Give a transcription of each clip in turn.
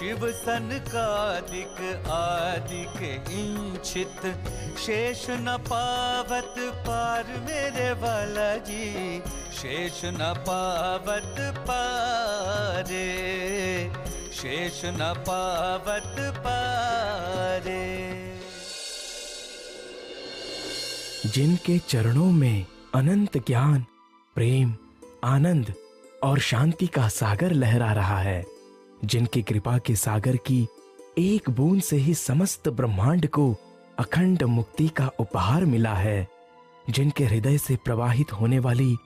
शिव सनकादिक आदिक इंचित, शेष न पावत पार मेरे वाला जी, शेष न पावत पारे, शेष न पावत पारे। जिनके चरणों में अनंत ज्ञान, प्रेम, आनंद और शांति का सागर लहरा रहा है, जिनकी कृपा के सागर की एक बूंद से ही समस्त ब्रह्मांड को अखंड मुक्ति का उपहार मिला है, जिनके हृदय से प्रवाहित होने वाली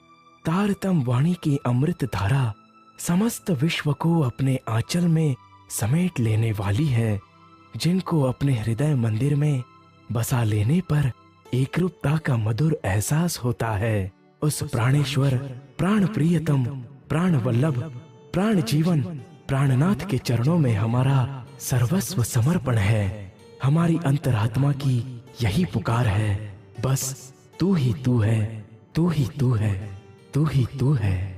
तारतम वाणी की अमृत धारा समस्त विश्व को अपने आंचल में समेट लेने वाली है, जिनको अपने हृदय मंदिर में बसा लेने पर एकरूपता का मधुर एहसास होता है, उस प्राणेश्वर, प्राण प्रियतम, प्राण वल्लभ, प्राण जीवन, प्राणनाथ के चरणों में हमारा सर्वस्व समर्पण है। हमारी अंतरात्मा की यही पुकार है, बस तू ही तू है, तू ही तू है, तू ही तू है।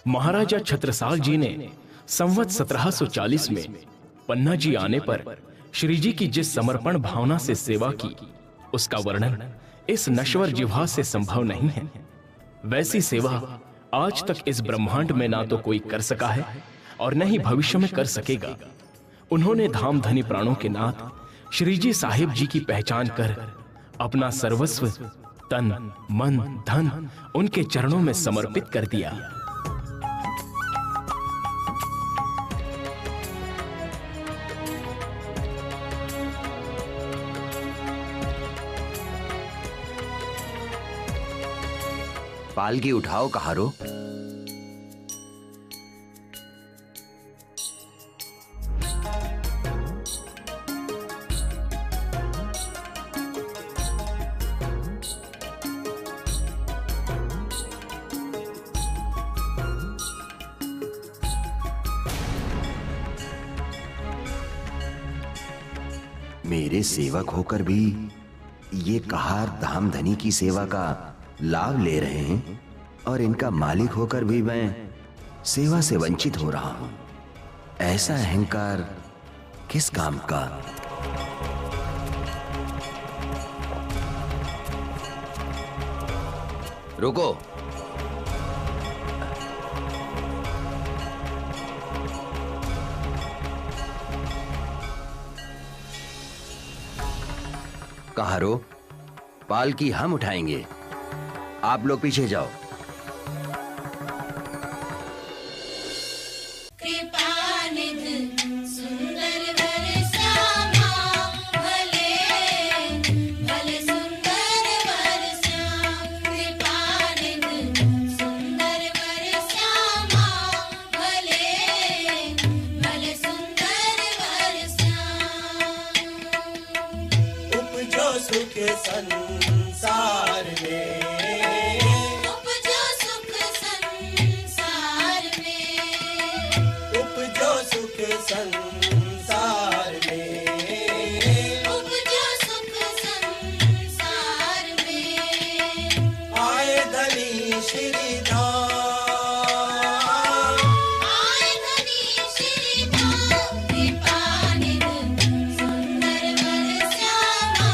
महाराजा छत्रसाल जी ने संवत 1740 में पन्ना जी आने पर श्री जी की जिस समर्पण भावना से सेवा की, उसका वर्णन इस नश्वर जिह्वा से संभव नहीं है। वैसी सेवा आज तक इस ब्रह्मांड में ना तो कोई कर सका है और न ही भविष्य में कर सकेगा। उन्होंने धाम धनी प्राणों के नाथ श्री जी साहिब जी की पहचान कर अपना सर्वस्व, तन, मन, धन उनके चरणों में समर्पित कर दिया। पालकी उठाओ कहारो। मेरे सेवक होकर भी ये कहार धाम धनी की सेवा का लाभ ले रहे हैं और इनका मालिक होकर भी मैं सेवा से वंचित हो रहा हूं। ऐसा अहंकार किस काम का? रुको। कहारो, पालकी हम उठाएंगे, आप लोग पीछे जाओ। संसार में उपजो सुख संसार में, उपजो सुख संसार में, उपजो सुख संसार में। आए धनी श्री धाम, आए धनी श्री धाम, कृपा निधि सुंदर वर श्यामा,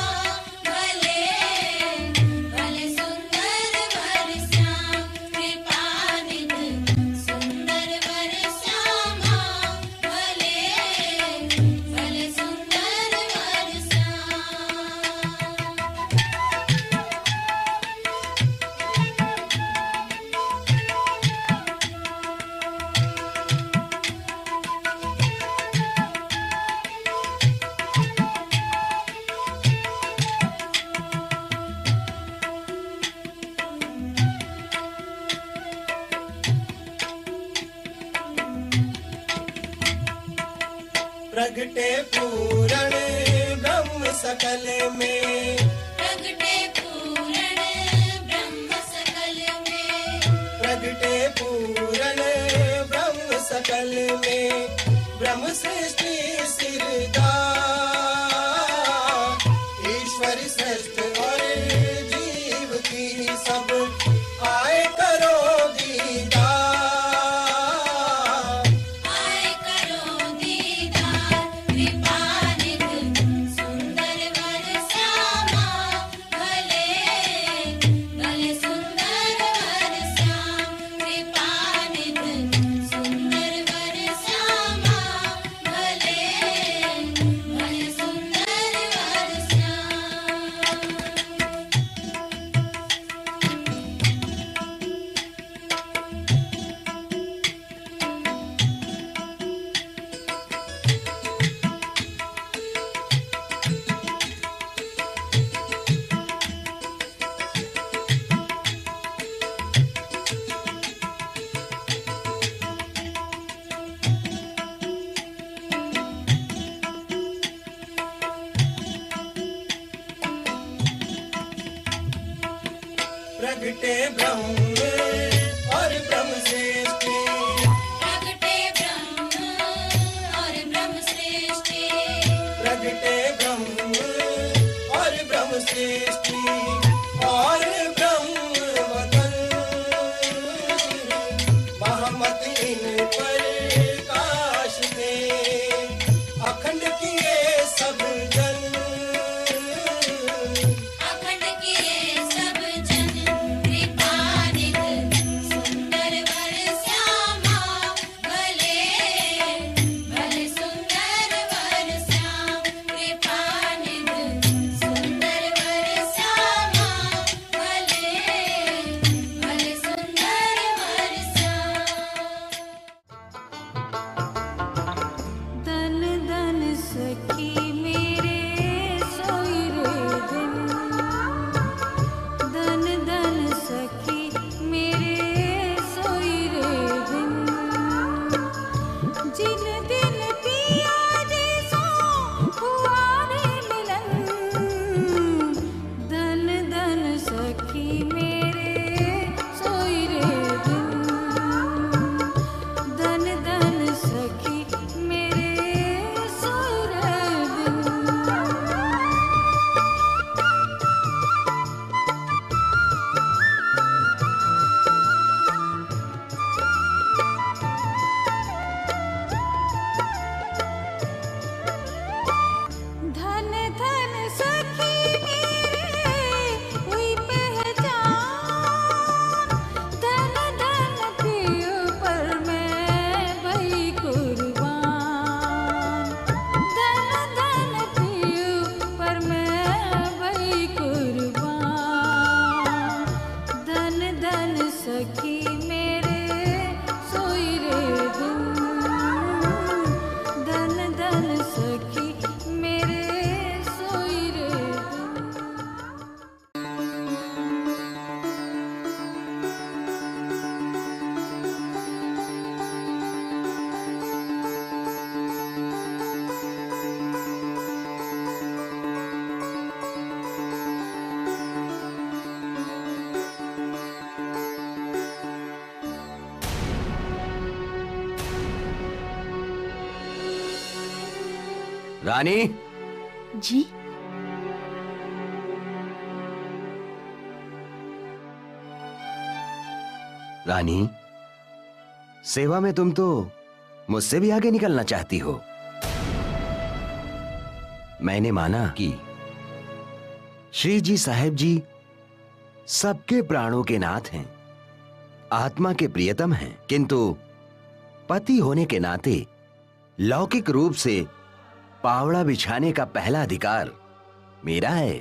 प्रगटे पूरण ब्रह्म सकल में, प्रगटे पूरण ब्रह्म सकल में, प्रगटे पूरण ब्रह्म सकल में, ब्रह्म सृष्टि सिरदा, ईश्वर श्रेष्ठ और जीव की सब आए करो दीदार, आए करो दीदार, कृपा निधि सुंदर वर श्यामा, भले भले सुंदर वर श्याम, कृपा निधि सुंदर वर श्यामा, भले भले सुंदर वर श्याम। प्रगटे ब्रह्म और ब्रह्म सृष्टि, प्रगटे ब्रह्म और ब्रह्म सृष्टि, प्रगटे ब्रह्म और ब्रह्म सृष्टि, और ब्रह्म वतन महमत इन पर काश दे, अखंड किए सब जन, अखंड किए सब जन, कृपा निधि सुंदर वर श्यामा, भले भले सुंदर वर श्याम, कृपा निधि सुंदर वर श्यामा, भले भले सुंदर वर श्याम। धन धन सखी मेरे सोई रे दिन, धन धन सखी मेरे सोई रे दिन, जिन दिन पिया जी सो हुआ रे मिलन, धन धन सखी मेरे सोई रे दिन, धन धन सखी मेरे सोई रे दिन। धन धन सखी मेरे हुई पहचान, धन धन पियो पर मैं भई कुर्बान, धन धन पियो पर मैं भई कुर्बान, धन धन सखी मेरे सोई रे दिन, धन धन सखी मेरे सोई रे दिन। रानी, जी रानी, सेवा में तुम तो मुझसे भी आगे निकलना चाहती हो। मैंने माना कि श्री जी साहेब जी सबके प्राणों के नाथ हैं, आत्मा के प्रियतम हैं, किंतु पति होने के नाते लौकिक रूप से पावड़ा बिछाने का पहला अधिकार मेरा है।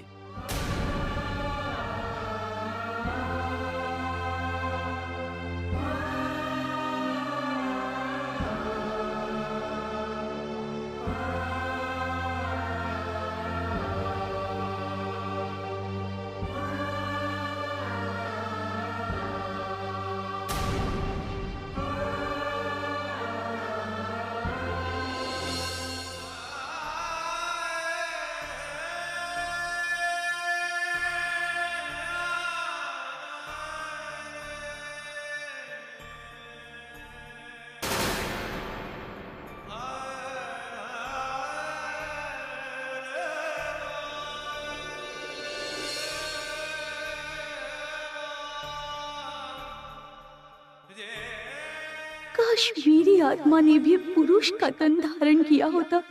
काश मेरी आत्मा ने भी पुरुष का तन धारण किया होता,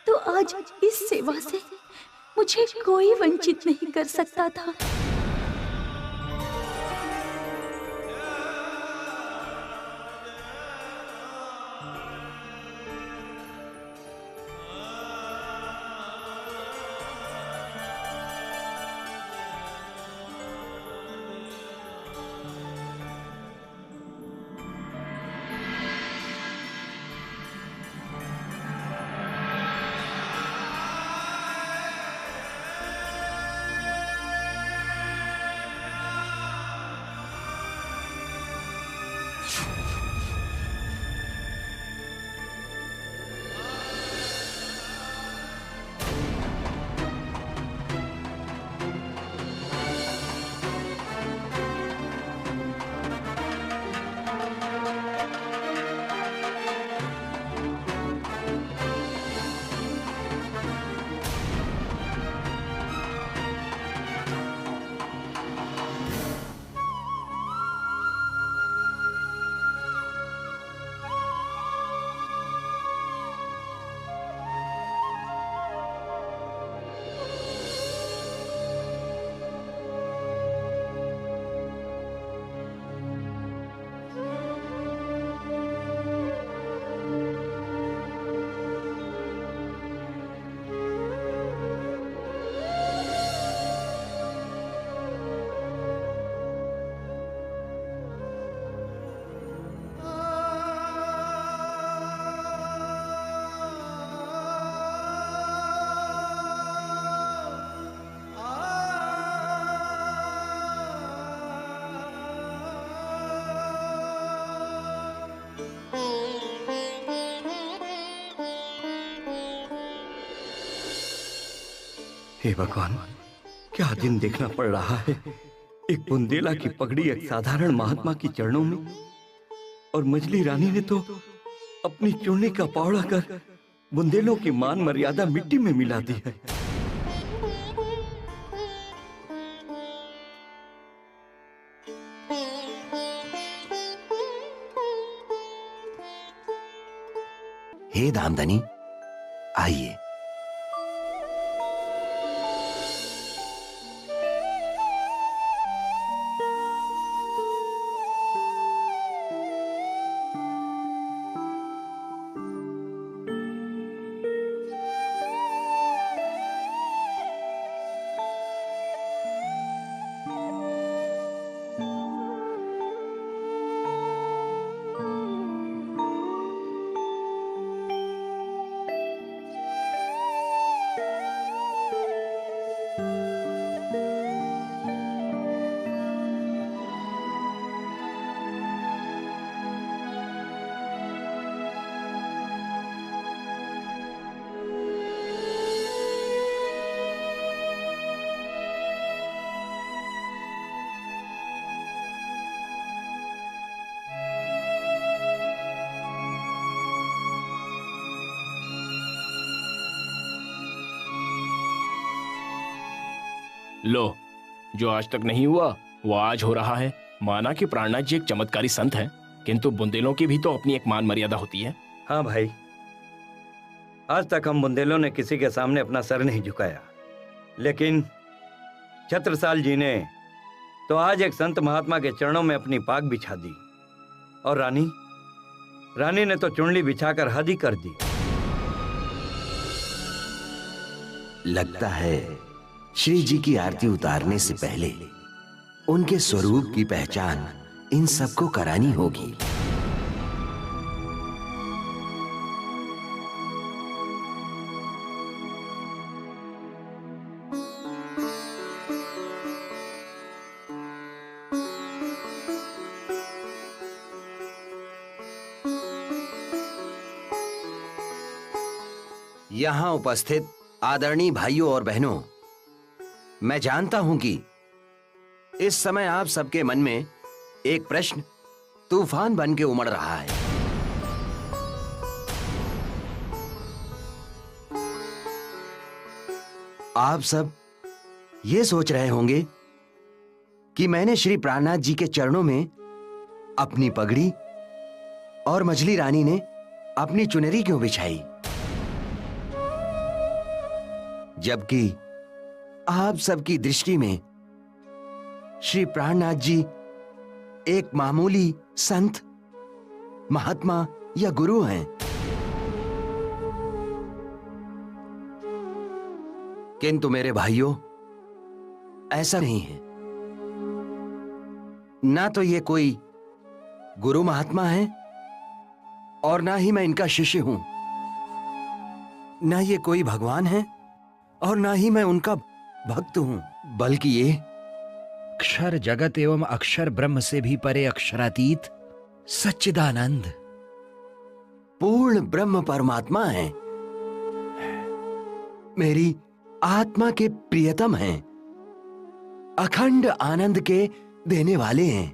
तो आज इस सेवा से मुझे कोई वंचित नहीं कर सकता था। हे भगवान, क्या दिन देखना पड़ रहा है। एक बुंदेला की पगड़ी एक साधारण महात्मा के चरणों में, और मछली रानी ने तो अपनी चुन्नी का पौड़ा कर बुंदेलों की मान मर्यादा मिट्टी में मिला दी है। हे धामधनी, आइए। लो, जो आज तक नहीं हुआ वो आज हो रहा है। माना कि प्राणनाथ जी एक चमत्कारी संत हैं, किंतु बुंदेलों की भी तो अपनी एक मान मर्यादा होती है। हाँ भाई, आज तक हम बुंदेलों ने किसी के सामने अपना सर नहीं झुकाया, लेकिन छत्रसाल जी ने तो आज एक संत महात्मा के चरणों में अपनी पाग बिछा दी, और रानी ने तो चुनली बिछाकर हद ही कर दी। लगता है श्री जी की आरती उतारने से पहले उनके स्वरूप की पहचान इन सबको करानी होगी। यहां उपस्थित आदरणीय भाइयों और बहनों, मैं जानता हूं कि इस समय आप सबके मन में एक प्रश्न तूफान बन के उमड़ रहा है। आप सब ये सोच रहे होंगे कि मैंने श्री प्राणनाथ जी के चरणों में अपनी पगड़ी और मछली रानी ने अपनी चुनरी क्यों बिछाई? जबकि आप सबकी दृष्टि में श्री प्राणनाथ जी एक मामूली संत, महात्मा या गुरु हैं। किंतु मेरे भाइयों, ऐसा नहीं है। ना तो ये कोई गुरु महात्मा है और ना ही मैं इनका शिष्य हूं। ना ये कोई भगवान है और ना ही मैं उनका भक्त हूं, बल्कि ये अक्षर जगत एवं अक्षर ब्रह्म से भी परे अक्षरातीत सच्चिदानंद पूर्ण ब्रह्म परमात्मा है। मेरी आत्मा के प्रियतम हैं, अखंड आनंद के देने वाले हैं।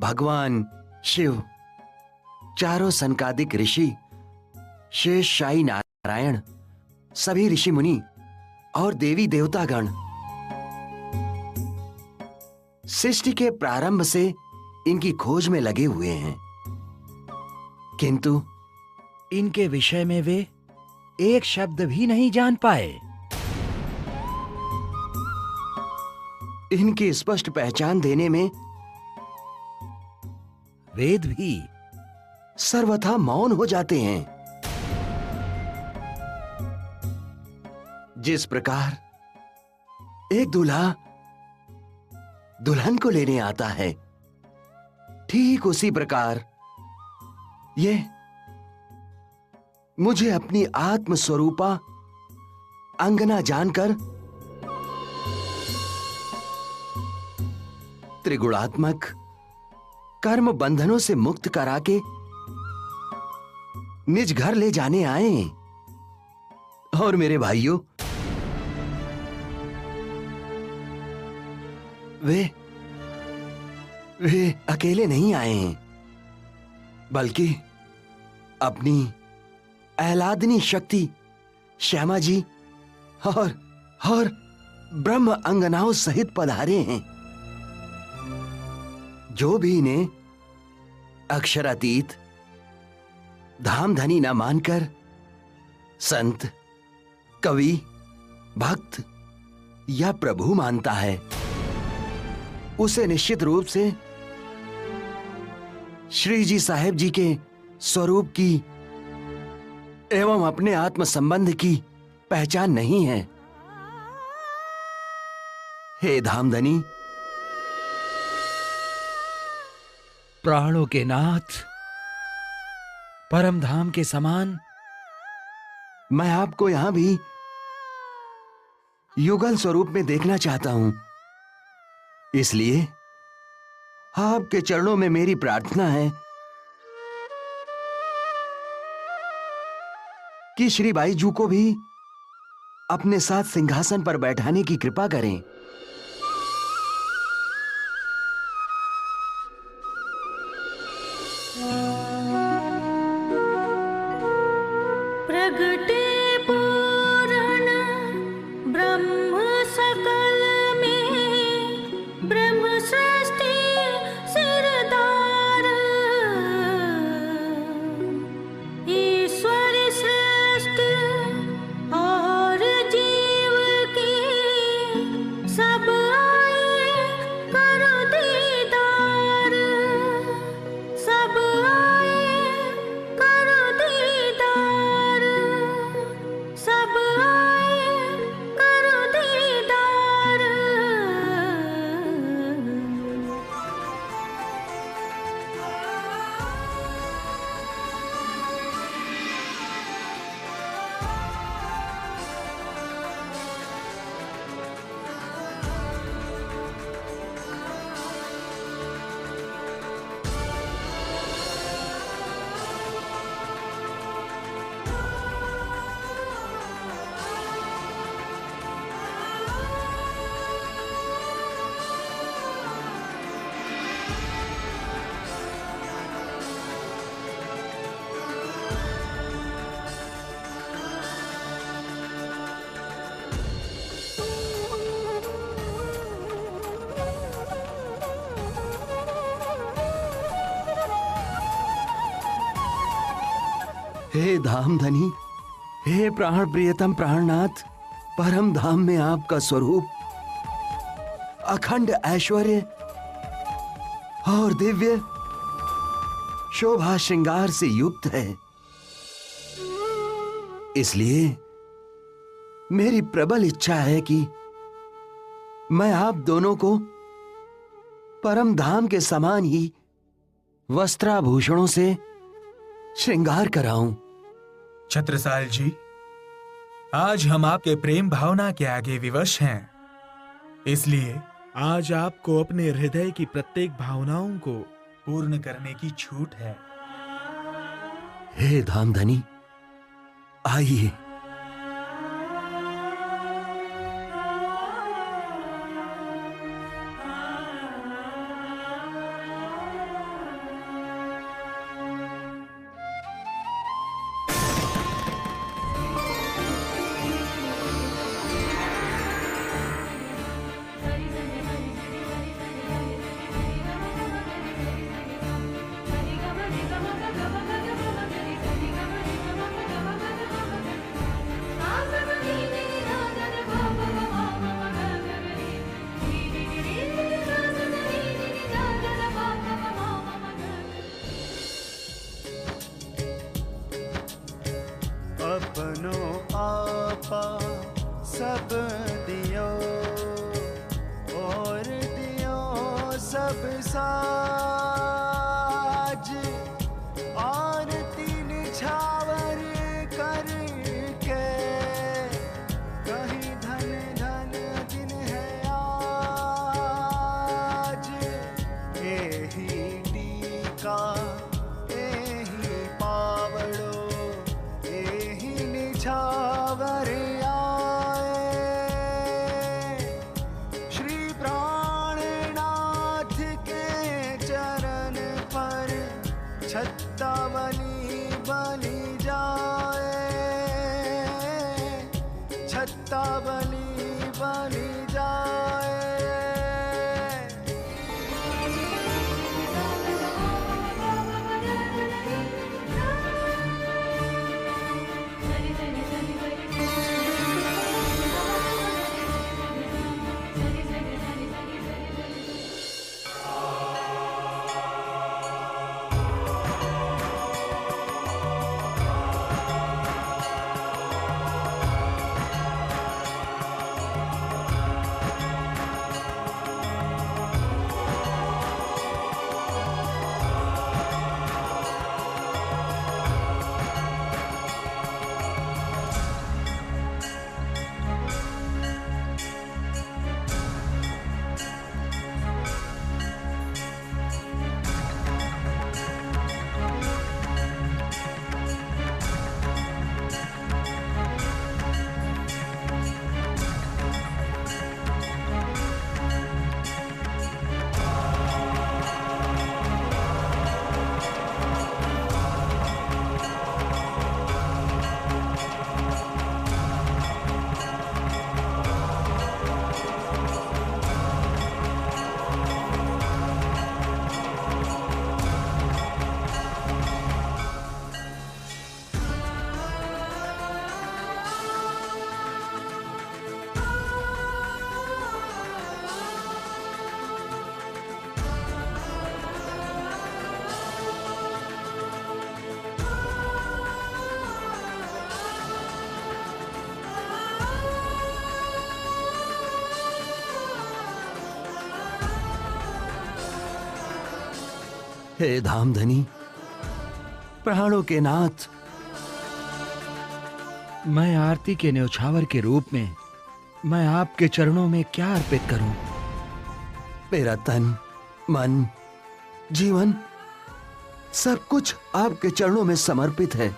भगवान शिव, चारों सनकादिक ऋषि, शेष शाही नारायण, सभी ऋषि मुनि और देवी देवतागण सृष्टि के प्रारंभ से इनकी खोज में लगे हुए हैं, किंतु इनके विषय में वे एक शब्द भी नहीं जान पाए। इनकी स्पष्ट पहचान देने में वेद भी सर्वथा मौन हो जाते हैं। जिस प्रकार एक दूल्हा दुल्हन को लेने आता है, ठीक उसी प्रकार ये मुझे अपनी आत्म स्वरूपा अंगना जानकर त्रिगुणात्मक कर्म बंधनों से मुक्त करा के निज घर ले जाने आए। और मेरे भाइयों, वे अकेले नहीं आए हैं, बल्कि अपनी आह्लादनी शक्ति श्यामा जी और ब्रह्म अंगनाओं सहित पधारे हैं, जो भी इन्हें अक्षरातीत धाम धनी न मानकर संत, कवि, भक्त या प्रभु मानता है, उसे निश्चित रूप से श्री जी साहेब जी के स्वरूप की एवं अपने आत्म संबंध की पहचान नहीं है। हे धामधनी, प्राणों के नाथ, परम धाम के समान मैं आपको यहां भी युगल स्वरूप में देखना चाहता हूं। इसलिए आपके चरणों में मेरी प्रार्थना है कि श्री बाईजू को भी अपने साथ सिंहासन पर बैठाने की कृपा करें। प्रगटे पूर्ण ब्रह्म सकल में, ब्रह्म सृष्टि सिरदार, ईश्वर सृष्टि और जीव की हे धामधनी, हे प्राण प्रियतम प्राणनाथ, परम धाम में आपका स्वरूप अखंड ऐश्वर्य और दिव्य शोभा श्रृंगार से युक्त है। इसलिए मेरी प्रबल इच्छा है कि मैं आप दोनों को परम धाम के समान ही वस्त्राभूषणों से श्रृंगार कराऊं। छत्रसाल जी, आज हम आपके प्रेम भावना के आगे विवश हैं, इसलिए आज आपको अपने हृदय की प्रत्येक भावनाओं को पूर्ण करने की छूट है। हे धामधनी, आइए। अपनो आपा सब दियो और दियो सब साज, आरती निछावर करके कहीं धन धन दिन है आज। एही टीका एही पावड़ो एही निछावर आए, श्री प्राणनाथ के चरण पर छत्तावली बलि जाए, छत्तावली बलि जाए। हे धामधनी, प्राणों के नाथ, मैं आरती के न्यौछावर के रूप में मैं आपके चरणों में क्या अर्पित करूं? मेरा तन, मन, जीवन सब कुछ आपके चरणों में समर्पित है।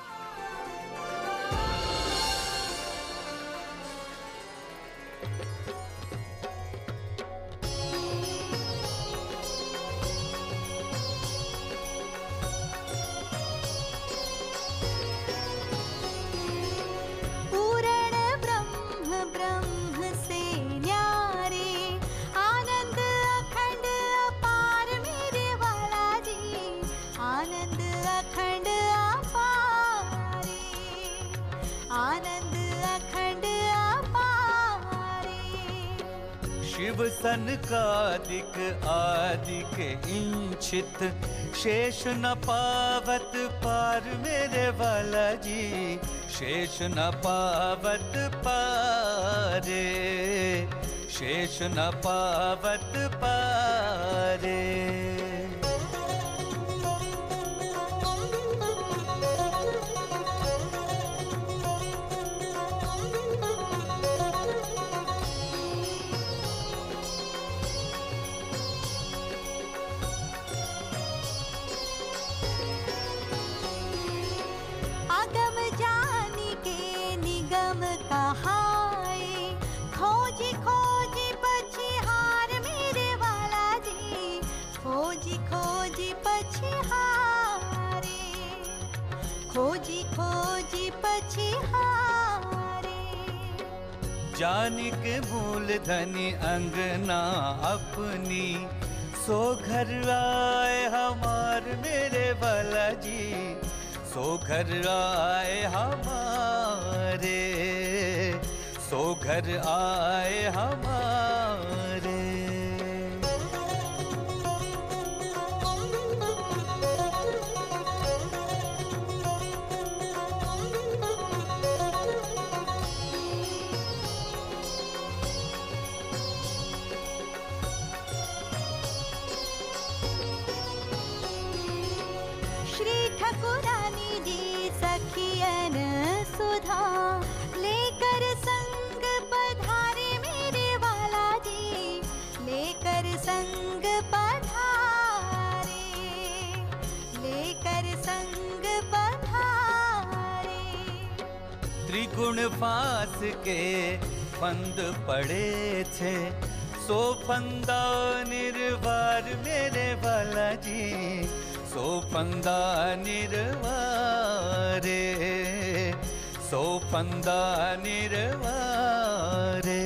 आनंद अखंड अपार शिव सनकादिक आदिक इंचित शेष न पावत पार मेरे वाला जी, शेष न पावत पारे, शेष न पावत पारे। अगम जानी के निगम कहाए, खोजी खोजी पछिहार मेरे वाला जी, खोजी खोजी पछिहारे, खोजी खोजी पछिहारे। जानिक मूल धनी अंगना अपनी, सो घर आए हमार मेरे वाला जी, सो घर आए हमारे, सो घर आए हमारे। श्री ठकुरानी जी सखियन सुधा, लेकर संग पधारे मेरे वाला जी, लेकर संग पधारे, लेकर संग पधारे। त्रिगुण फास के फंद पड़े थे, सो फंदा निर्वार मेरे वाला जी, सो फंदा निर्वारे, सो फंदा निर्वारे।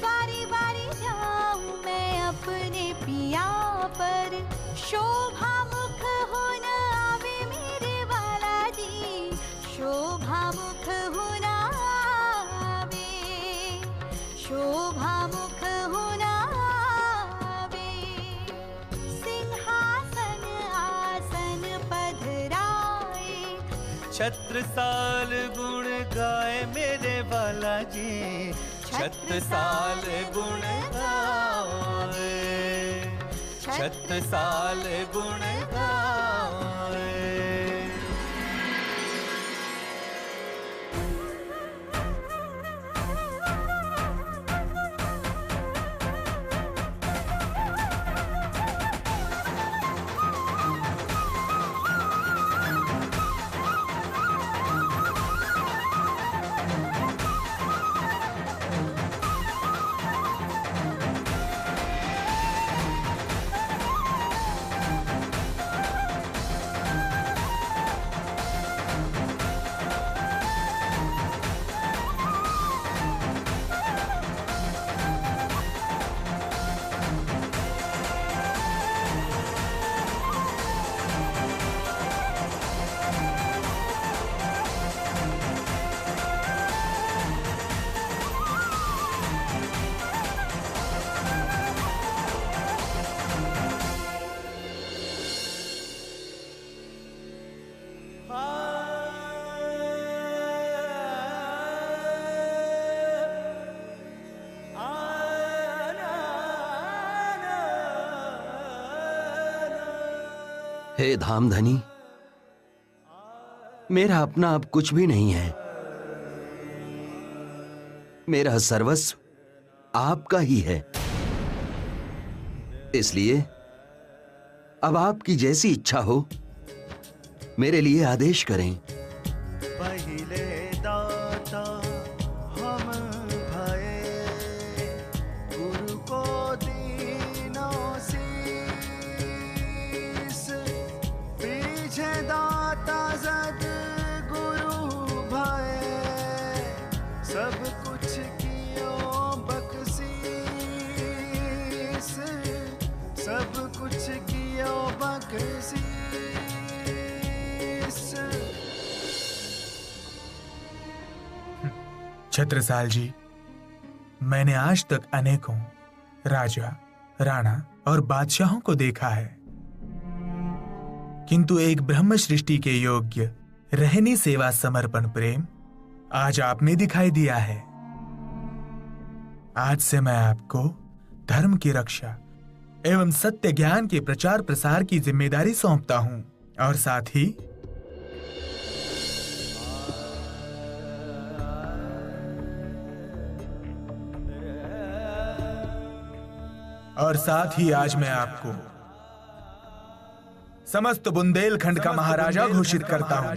बारी बारी जाऊं मैं अपने पिया पर, शोभा मुख होना आवे मेरे वाला जी, शोभा मुख होना आवे, शोभा मुख होना आवे। सिंहासन आसन पधराए, छत्रसाल गुण गाए मेरे वाला जी, छत्रसाल गुण गाए, छत्रसाल गुण गाए। हे धामधनी, मेरा अपना अब कुछ भी नहीं है। मेरा सर्वस्व आपका ही है। इसलिए अब आपकी जैसी इच्छा हो मेरे लिए आदेश करें। पहिले दाता हम भये, गुरु को दीनो शीस, पीछे दाता सद गुरु भये, कुछ कियो बख्शीस, सब कुछ कियो बख्शीस। छत्रसाल जी, मैंने आज तक अनेकों राजा, राणा और बादशाहों को देखा है, किंतु एक ब्रह्म सृष्टि के योग्य रहनी सेवा समर्पण प्रेम आज आप में दिखाई दिया है। आज से मैं आपको धर्म की रक्षा एवं सत्य ज्ञान के प्रचार प्रसार की जिम्मेदारी सौंपता हूं और साथ ही आज मैं आपको समस्त बुंदेलखंड का महाराजा घोषित करता हूं।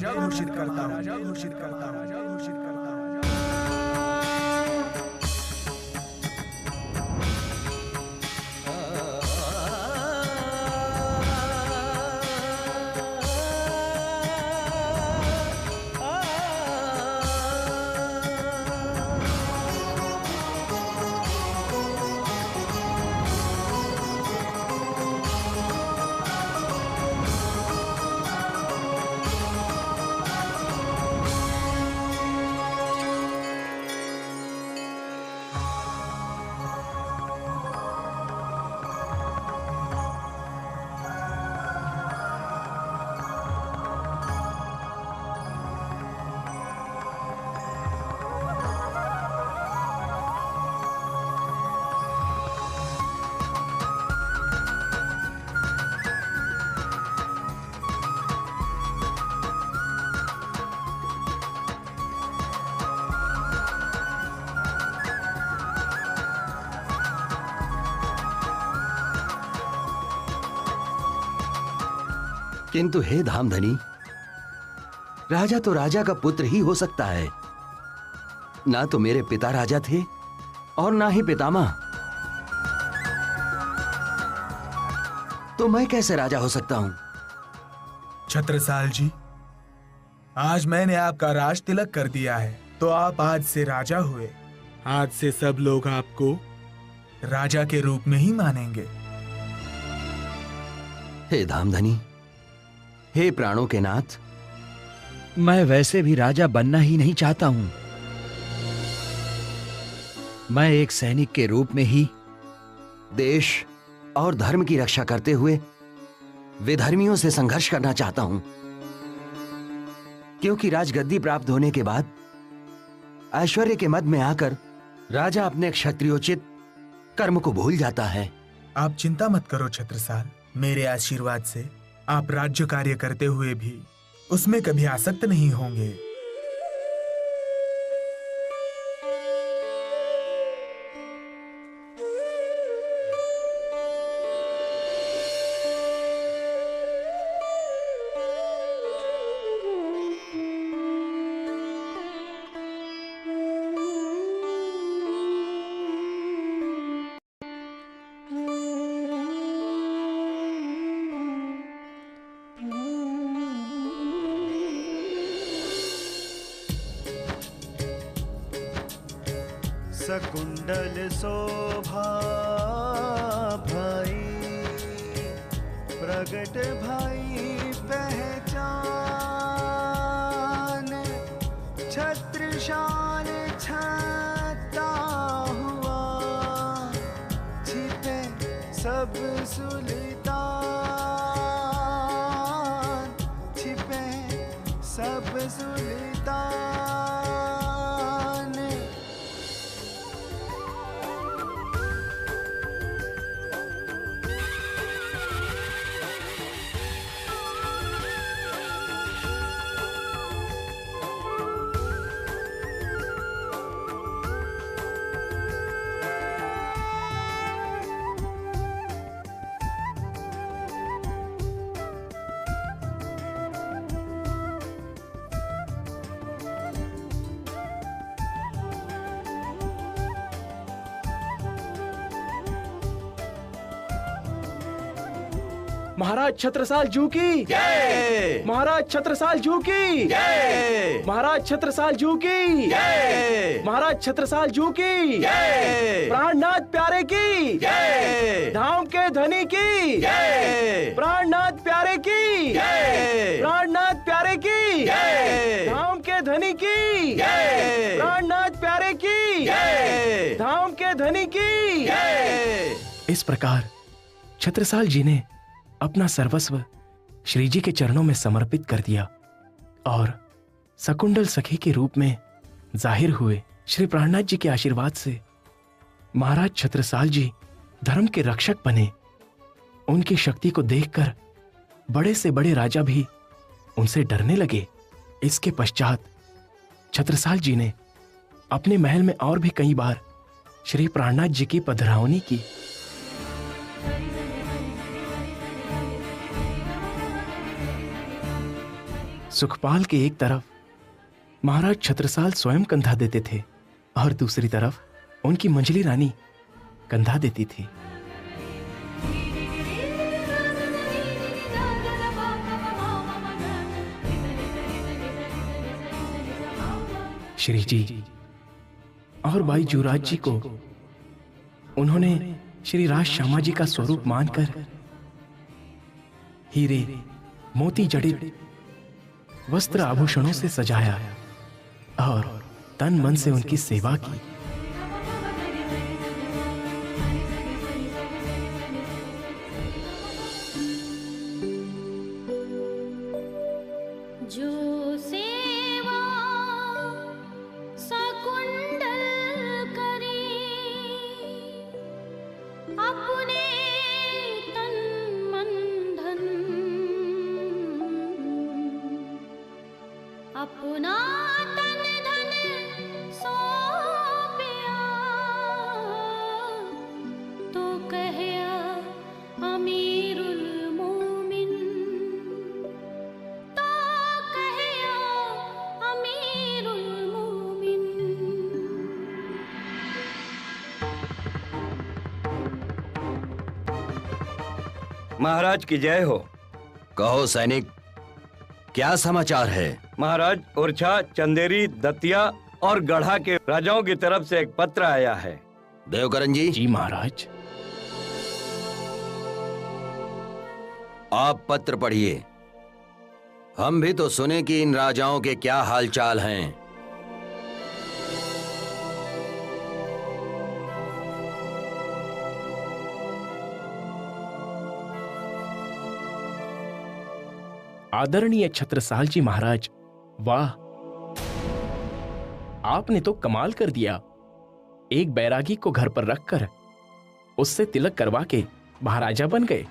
किंतु हे धामधनी, राजा तो राजा का पुत्र ही हो सकता है। ना तो मेरे पिता राजा थे और ना ही पितामह, तो मैं कैसे राजा हो सकता हूं? छत्रसाल जी, आज मैंने आपका राज तिलक कर दिया है, तो आप आज से राजा हुए। आज से सब लोग आपको राजा के रूप में ही मानेंगे। हे धामधनी, हे प्राणों के नाथ, मैं वैसे भी राजा बनना ही नहीं चाहता हूं। मैं एक सैनिक के रूप में ही देश और धर्म की रक्षा करते हुए विधर्मियों से संघर्ष करना चाहता हूं, क्योंकि राजगद्दी प्राप्त होने के बाद ऐश्वर्य के मद में आकर राजा अपने क्षत्रियोचित कर्म को भूल जाता है। आप चिंता मत करो छत्रसाल, मेरे आशीर्वाद से आप राज्य कार्य करते हुए भी उसमें कभी आसक्त नहीं होंगे। सकुंडल शोभा भाई, प्रगट भाई पहचान, छत्रशाल छाता हुआ, छिपे सब सुल्तान, छिपे सब सुल्तान। महाराज छत्रसाल जू की जय। महाराज छत्रसाल जू की जय। महाराज छत्रसाल जू की जय। महाराज छत्रसाल जू की जय। प्राणनाथ प्यारे की जय। धाम के धनी की जय। प्राणनाथ प्यारे की जय। प्राणनाथ प्यारे की जय। धाम के धनी की जय। प्राणनाथ प्यारे की जय। धाम के धनी की जय। इस प्रकार छत्रसाल जी ने अपना सर्वस्व श्री जी के चरणों में समर्पित कर दिया और शकुंडल सखी के रूप में जाहिर हुए श्री प्राणनाथ जी के आशीर्वाद से महाराज छत्रसाल जी धर्म के रक्षक बने। उनकी शक्ति को देखकर बड़े से बड़े राजा भी उनसे डरने लगे। इसके पश्चात छत्रसाल जी ने अपने महल में और भी कई बार श्री प्राणनाथ जी की पधरावनी की। सुखपाल के एक तरफ महाराज छत्रसाल स्वयं कंधा देते थे और दूसरी तरफ उनकी मंझली रानी कंधा देती थी। श्री जी और भाई जुराज जी को उन्होंने श्री राज श्यामा जी का स्वरूप मानकर हीरे मोती जड़ित वस्त्र आभूषणों से सजाया और तन मन से उनकी सेवा की। जो सेवा शकुंडल करे अपने तन मन धन अपना तन धन सौंपिया तो कहया अमीरुल मोमिन तो कहया अमीरुल मोमिन। महाराज की जय हो। कहो सैनिक, क्या समाचार है? महाराज, ओरछा, चंदेरी, दतिया और गढ़ा के राजाओं की तरफ से एक पत्र आया है। देवकरण जी। जी महाराज। आप पत्र पढ़िए। हम भी तो सुने कि इन राजाओं के क्या हालचाल हैं। आदरणीय छत्रसाल जी महाराज, वाह, आपने तो कमाल कर दिया। एक बैरागी को घर पर रखकर उससे तिलक करवा के महाराजा बन गए।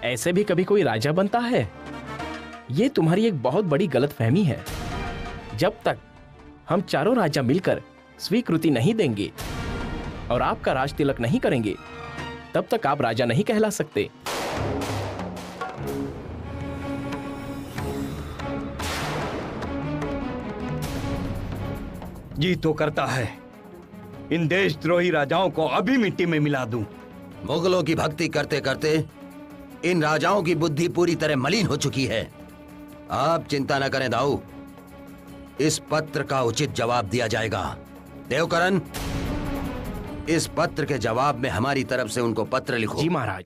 ऐसे भी कभी कोई राजा बनता है? ये तुम्हारी एक बहुत बड़ी गलतफहमी है। जब तक हम चारों राजा मिलकर स्वीकृति नहीं देंगे और आपका राज तिलक नहीं करेंगे, तब तक आप राजा नहीं कहला सकते। जी तो करता है, इन देशद्रोही राजाओं को अभी मिट्टी में मिला दूं। मुगलों की भक्ति करते करते इन राजाओं की बुद्धि पूरी तरह मलिन हो चुकी है। आप चिंता न करें दाऊ, इस पत्र का उचित जवाब दिया जाएगा। देवकरण, इस पत्र के जवाब में हमारी तरफ से उनको पत्र लिखो। जी महाराज।